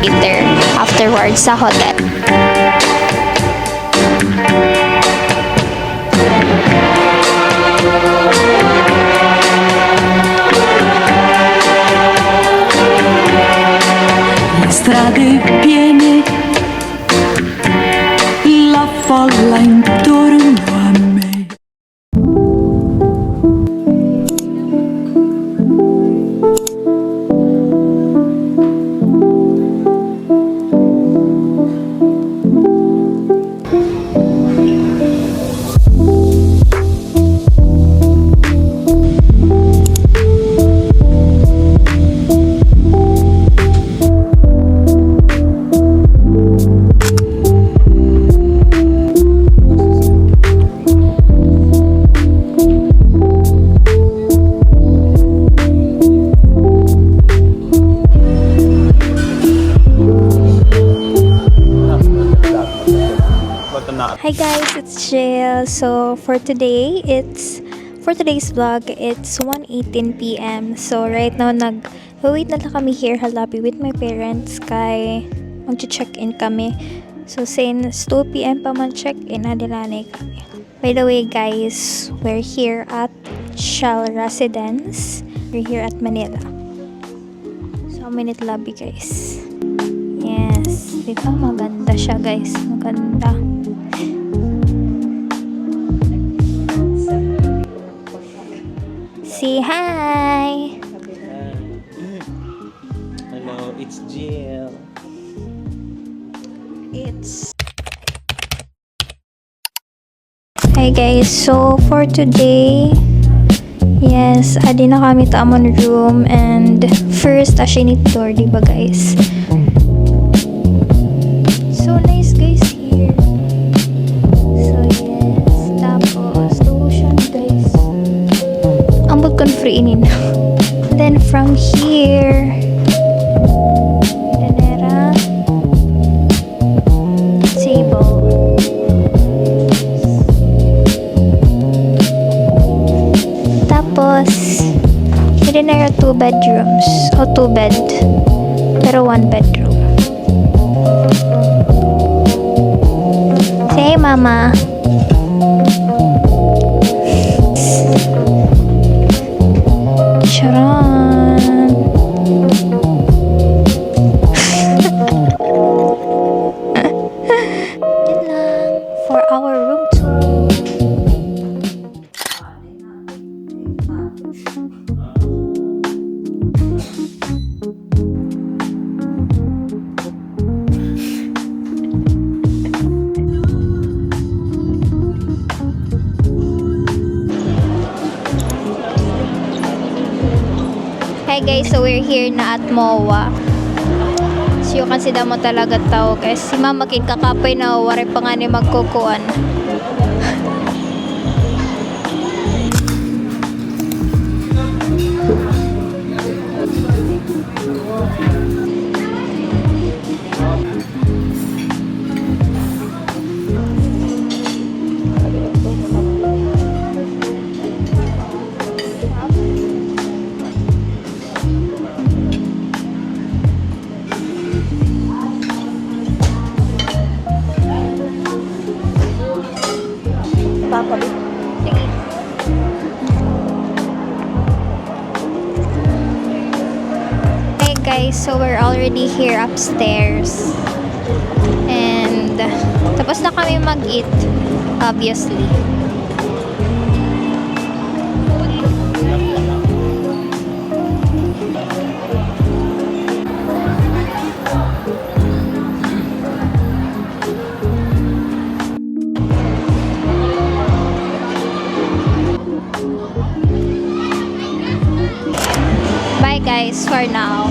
later afterwards sa hotel. Le strade piene, la folla intorno a me. Hi guys, it's Jill. So for today's vlog, it's 1:18 p.m. So right now wait na lang kami here halabi with my parents kay mag-check-in kami. So since 2 p.m. pa man check-in, adilanay kami. By the way guys, we're here at Shell Residence. We're here at Manila. So minute lobby guys. Yes, diba maganda siya guys, maganda. Say hi! Hello, it's Jill. Hi guys, so for today, yes, adi na kami ta amon room and first asinit tour, diba guys? So nice guys here. So yes, tapos tuition guys. Ambot kon free inin. Then from here, Danera table. Tapos Danera 2 bedrooms o 2 bed pero 1 bedroom. Say mama. Charan. Yan lang for our room tour. Hi guys, so we're here na at MOA. So yung kasi damo talaga tao guys. Si mama kin kakapay na wari pa nga ni magkukuan. Hey guys, so we're already here upstairs. And tapos na kami mag-eat, obviously. Bye guys, for now.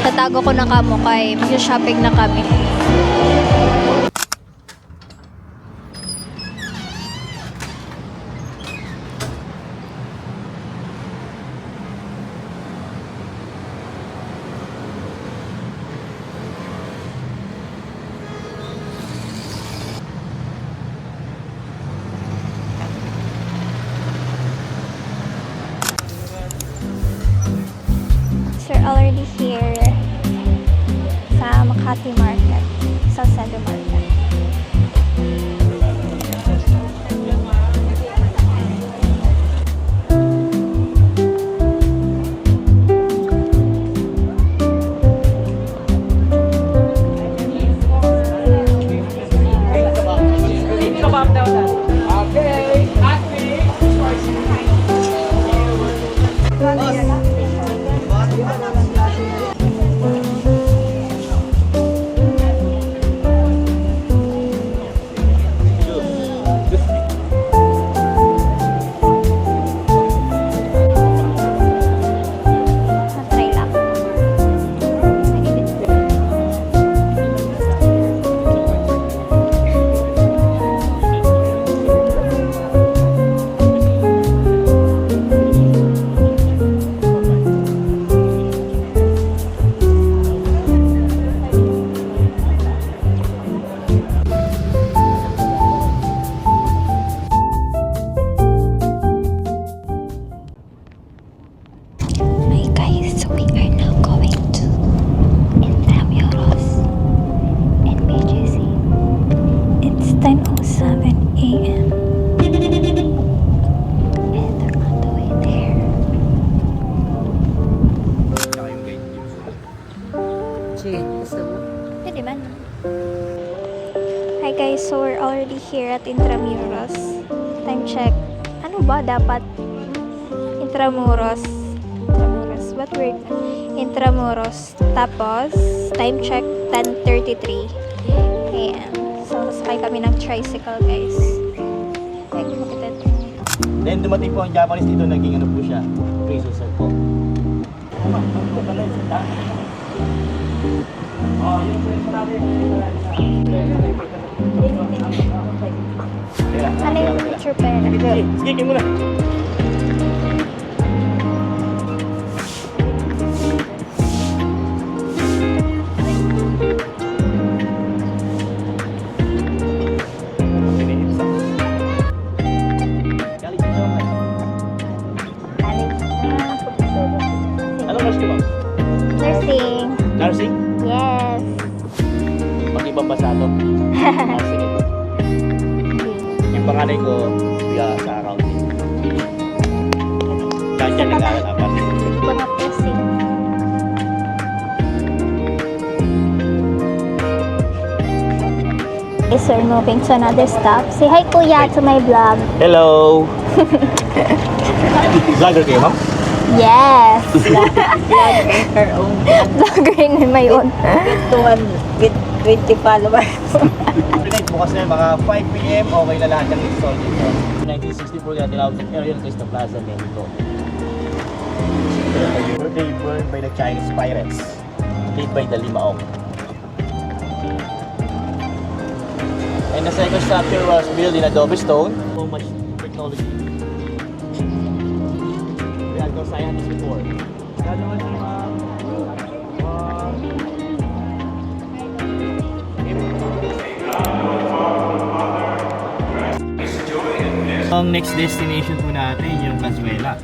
Tatago ko na kamo kay mag-shopping na kami. So we're already here Makati Market, Salcedo Market. Try lang. Hi guys, so we are now going to Intramuros in BGC. It's 10:07 a.m. And they're on the way there. Sige, gusto mo? Pwede man. Hi guys, so we're already here at Intramuros. Time check. Ano ba dapat? Intramuros. Intramuros. What word? Intramuros. Tapos, time check, 10:33 a.m. So, sakay kami ng tricycle, guys. Ay, kumakitid. Then dumating po ang Japanese dito, naging ano po siya, prison cell po. Ano yung picture pa yan? Sige, kayo muna. Ano mas ko ba? Nursing. Nursing? Yes. Pag-ibang basa to. Sige po. Yung panganay ko, sa accounting. Kaya dyan nag-aaral apat. Mga nursing. Yes, we're moving to another stop. Say hi, Kuya, to my vlog. Hello! Vlogger kayo, ma'am? Yes! Her own Vlogger in my own. with 20 followers. Tonight, bukas na yun, mga 5 p.m. Okay na lahat ng install dito. 1964 na tinawag ng Ariel Crista Plaza, Mexico. They burned by the Chinese pirates, led by the Limaong. And the second structure was built in adobe stone. So much technology. We had no scientists before. Ang next destination po natin yung Cazuela.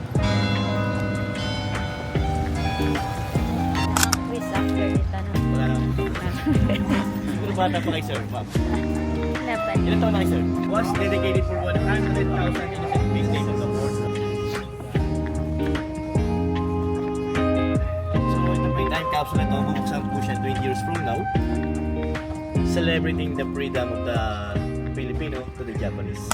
Wala lang. Siguro bata pa kay sir, ma'am. Ilan taon na kay sir? Was dedicated for 100,000 innocent victims of the war. So ito po yung time capsule na ito. Bubuksan po siya 20 years from now. Celebrating the freedom of the Filipino to the Japanese.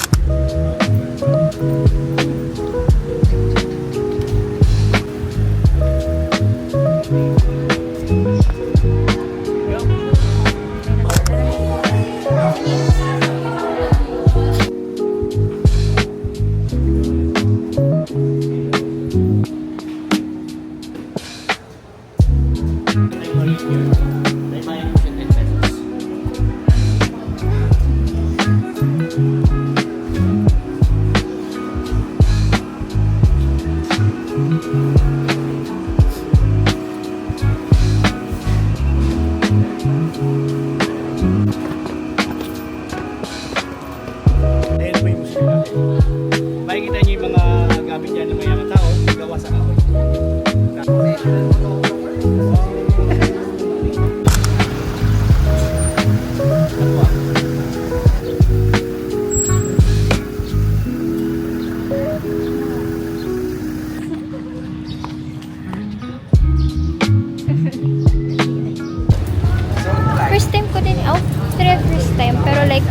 Makikita niyo yung mga gamit yan ng mayamang tao, gawa sa kahoy. like,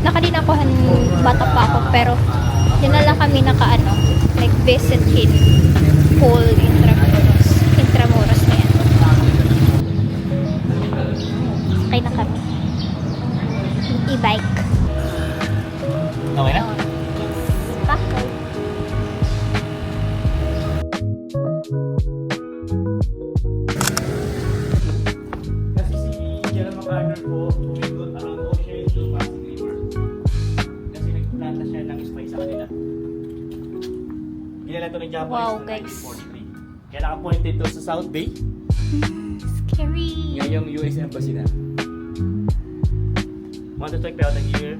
nakalinakuhan bata pa ako, pero yun na lang kami like visit in whole Intramuros na yan. Sakay na kami. E-bike. Okay na? Sakay. Kasi si General MacArthur po, tumingod around ocean to Pasig River. Kasi nagplanta siya ng spice sa kanila. Ginala ito ng Japanese Wow, noong guys. 1943. Kaya nakapointed to sa South Bay. Scary. Ngayong US Embassy na. Want to check out the year.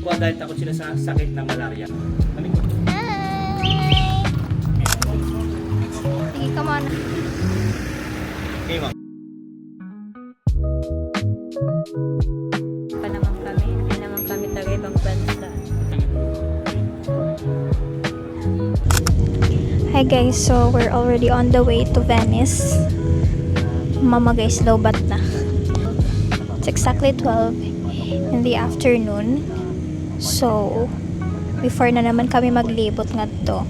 Kung dahil takot sila sa sakit ng malaria. Amin ko. Hi! Sige ka muna. Okay, ma'am. Pa naman kami. Hindi naman kami taga ibang bansa. Hi guys, so we're already on the way to Venice. Mama guys, lowbat na. It's exactly 12 in the afternoon. So, before na naman kami maglibot nga to,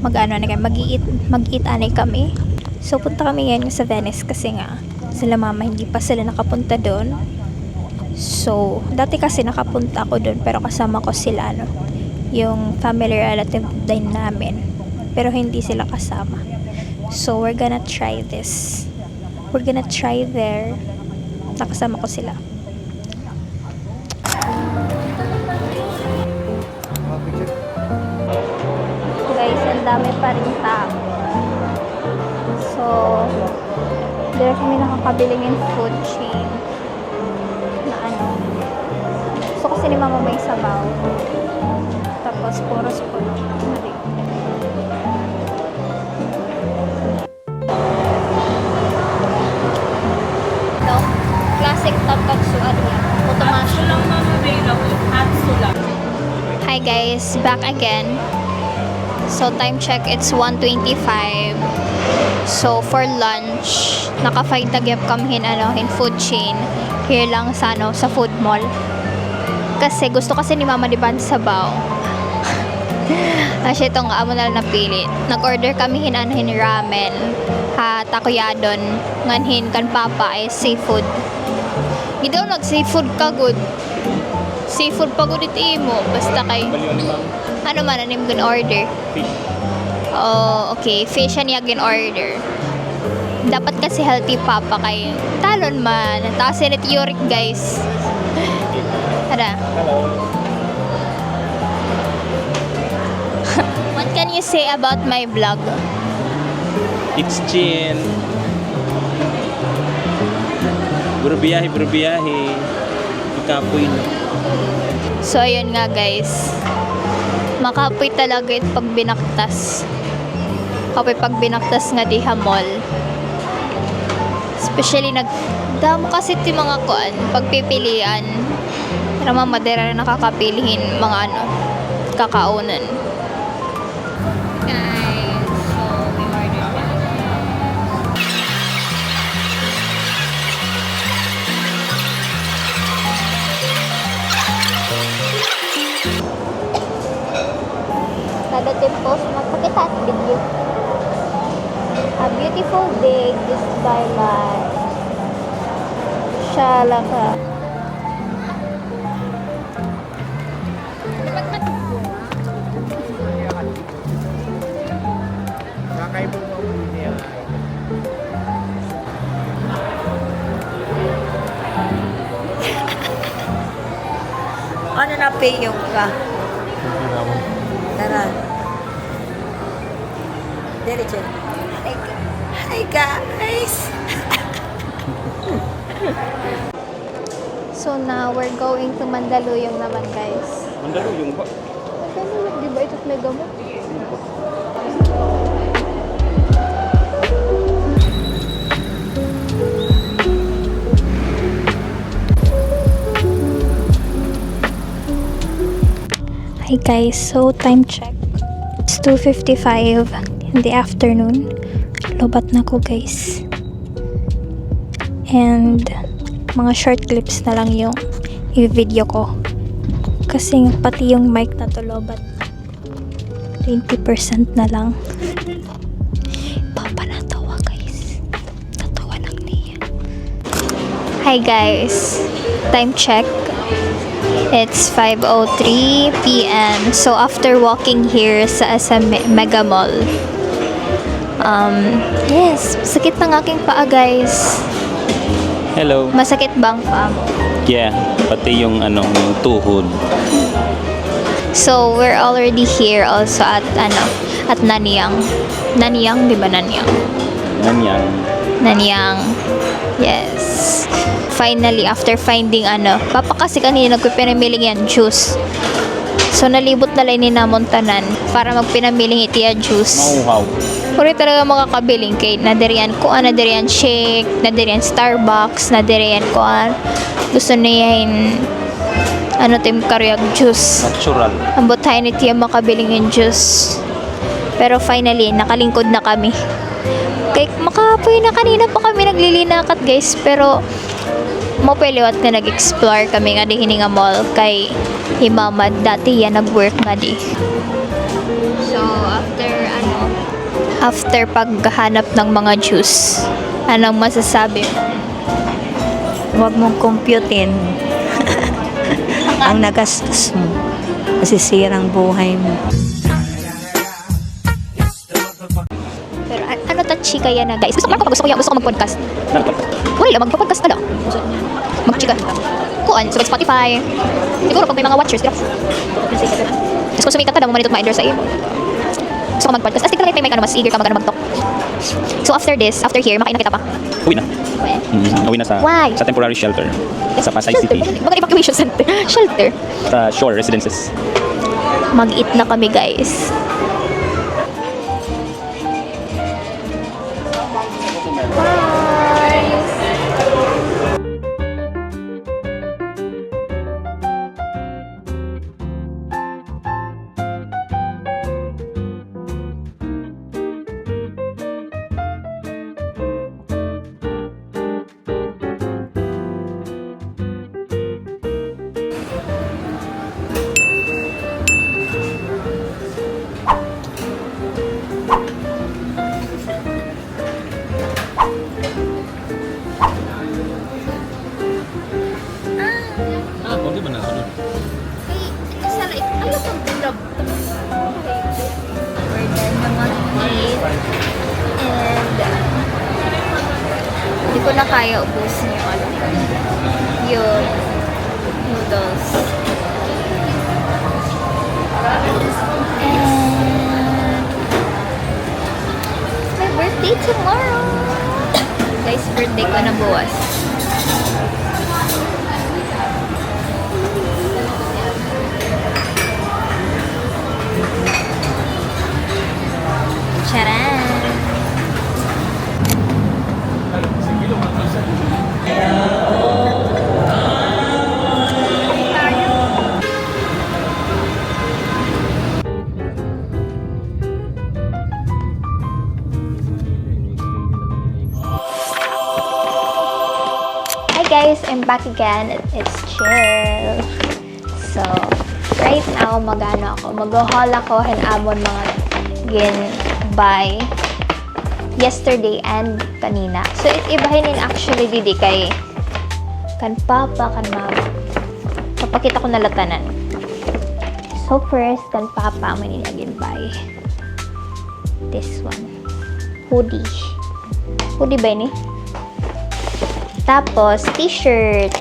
mag-eat anay kami. So, punta kami ngayon sa Venice kasi nga, sila mama hindi pa sila nakapunta doon. So, dati kasi nakapunta ako doon pero kasama ko sila, yung family relative din namin. Pero hindi sila kasama. So, we're gonna try this. We're gonna try there. Nakasama ko sila. Guys, ang dami pa rin tao. So, there kami nakakabiling in food chain. Na So, kasi ni mama may sabaw. Tapos, puros puno. Classic tonkatsu area. Hatsu lang na available. Hatsu lang. Hi guys, back again. So time check, it's 1:25. So for lunch, naka-fight tagyap kami in food chain. Here lang sa sa food mall. Kasi gusto kasi ni Mama Diban sabaw. Kasi itong amo na lang napili. Nag-order kami hin ramen, takoyadon, nganhin kan papa ay seafood. Hindi daw nag-seafood ka good. Seafood pa good imo. Basta kay Baliwan ni ma'am. ano man anim gin order. Fish. Oh, okay. Fish yan gin order. Dapat kasi healthy papa kay talon man. Taas sinit uric guys. Tara. Hello. What can you say about my vlog? It's Chin. Berbiyahe. Ikapoy no. So, ayun nga guys. Makapoy talaga ito pag binaktas. Kapoy pag binaktas nga di mall. Especially damo kasi ti mga kuan pagpipilian. Pero mamadera na nakakapilihin mga kakaunan. Guys, so we ordered that. Nadating post magpakita at video. A beautiful day just by life. Shalaka. Ano na payong ka? Tara. Diretso. Hi guys! So now we're going to Mandaluyong naman guys. Mandaluyong ba? Mandaluyong, di ba ito't may gamot? Hi guys, so time check. It's 2:55 in the afternoon. Lobat na ko guys. And mga short clips na lang yung i-video ko. Kasi nga pati yung mic na to lobat. 20% na lang. Papa natawa guys. Natawa lang niya. Hi guys. Time check. It's 5:03 p.m. So after walking here sa SM Mega Mall. Yes, sakit ng aking paa guys. Hello. Masakit ba ang paa mo? Yeah, pati yung yung tuhod. So we're already here also at Nanyang. Nanyang, di ba Nanyang? Nanyang. Nanyang. Yes. Finally, after finding Papa kasi kanina nagpipinamiling yan, juice. So, nalibot na lang ni Namontanan para magpinamiling itiya juice. Mauhaw. Kuri talaga makakabiling kay nadirian ko, nadirian shake, nadirian Starbucks, nadirian ko, gusto niya yung tim karyag juice. Natural. Ang butahin ni tiya makabiling yung juice. Pero finally, nakalingkod na kami. Kay makapoy na kanina pa kami naglilinakat guys, pero mapeliwat na nag-explore kami nga di hininga mall kay himama dati yan nag-work nga di. So after paghanap ng mga juice, anong masasabi mo? Huwag mong computin ang nagastos mo. Masisirang buhay mo. Pero ano ta chika yan na guys? Gusto ko mag-podcast. Wala, magpa-podcast ka lang. Mag-chika. Kuan, sa Spotify. Siguro pag may mga watchers, tapos kung sumikat ka na, mamanitot ma-endorse sa iyo. Gusto ko mag-podcast. As may mas eager ka mag-talk. So after here, makain na kita pa. Uwi na. Uwi na sa Why? sa temporary shelter sa Pasay City. Mga evacuation center. Shelter. Sa Shore Residences. Mag-eat na kami guys. Hindi ba nasunod? We're done na mag-eat. And hindi ko na kaya ubusin yung noodles. And my birthday tomorrow. Guys, birthday ko na buwas. Charan! Hi guys, I'm back again. It's Chill. So, right now, mag-haul ako hinamon mga gin-buy yesterday and kanina. So, ibahin actually didi kay kan papa, kan mama. Papakita ko na latanan. So, first, kan papa, may gin-buy. This one. Hoodie. Hoodie ba ni? Tapos, t-shirt.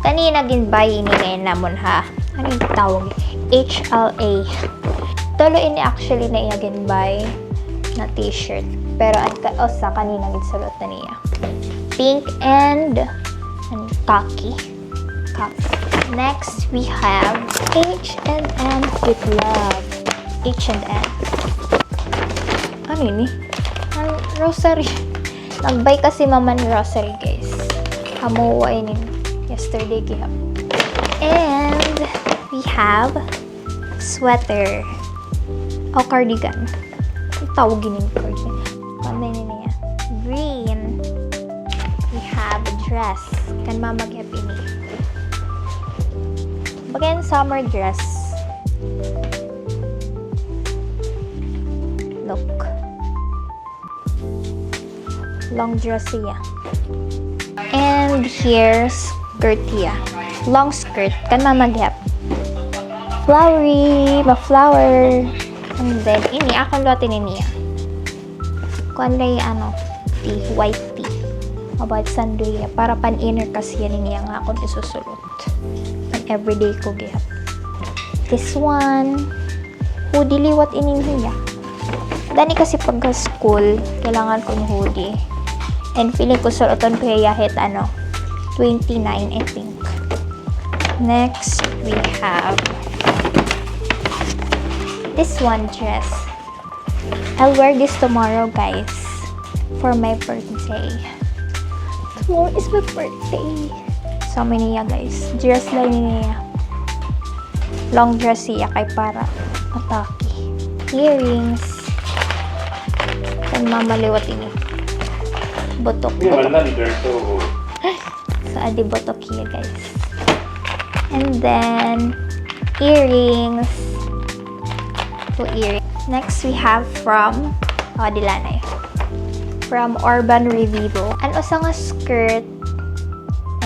Kanina gin-buy ini ngayon namon ha. Ano yung tawag? HLA. Tolo ini actually na iya gin-buy na t-shirt. Pero sa kanina gid-sulot na niya. Pink and khaki. Next, we have H&M with love. H&M. Ano ini? Rosary. Nagbay kasi mama ni Rosary, guys. Hamuwa ini yesterday kaya. And we have sweater. O cardigan. Tawagin yung cardigan. Kamay niya. Green. We have a dress. Kan mama happy ni. Again, summer dress. Look. Long dress siya. And here's skirt siya. Long skirt. Kan mamaghap. Flowery. Ma-flower. And then, ini. Akong lote ni niya. Kuan lay tea. White tea. About sandria. Para pan-inner kasi yan niya nga akong isusulot. Everyday ko gihap. This one, hoodie liwat ining hiya. Dani kasi pagka school, kailangan kong hoodie. And feeling ko suloton ko yahit 29 I think. Next, we have this one dress. I'll wear this tomorrow, guys, for my birthday. Tomorrow is my birthday. So, niya guys. Dress lang niya. Long dress siya kay para atake. Earrings. Kan mamaliwat ini. Botok. So, adi botok hiya guys. And then, earrings. Two earrings. Next, we have from dilanay. From Urban Revivo. Ano sa nga skirt?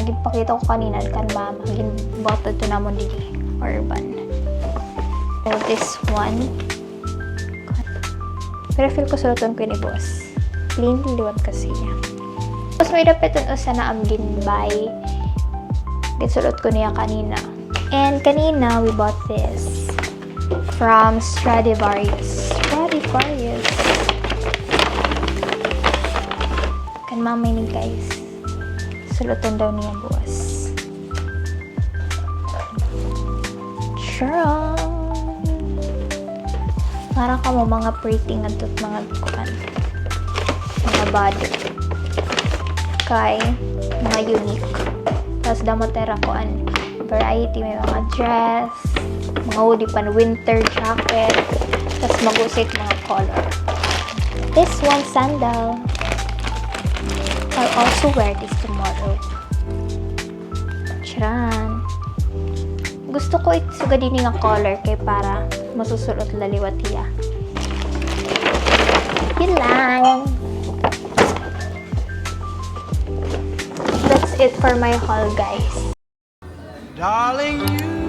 Nagipakita ko kanina kan mama. Bottle to namon dili. Urban. So, this one. Pero feel ko suluton ko ni boss. Plain liwat kasi niya. Tapos may dapeton usa na am ginbay. Ginsulot ko niya kanina. And kanina, we bought this from Stradivarius. Stradivarius. Kan mama ini guys. Sulutan daw niya buwas. Charot! Para ka mo mga pretty nga dot mga kuan. Mga body. Kay mga unique. Tapos damotera ko an variety. May mga dress, mga hoodie pan winter jacket. Tapos mag-usik mga color. This one sandal. I'll also wear this tomorrow. Charan. Gusto ko isuga din nga color kay para masusulot laliwat hiya. Yun lang. That's it for my haul, guys. Darling, you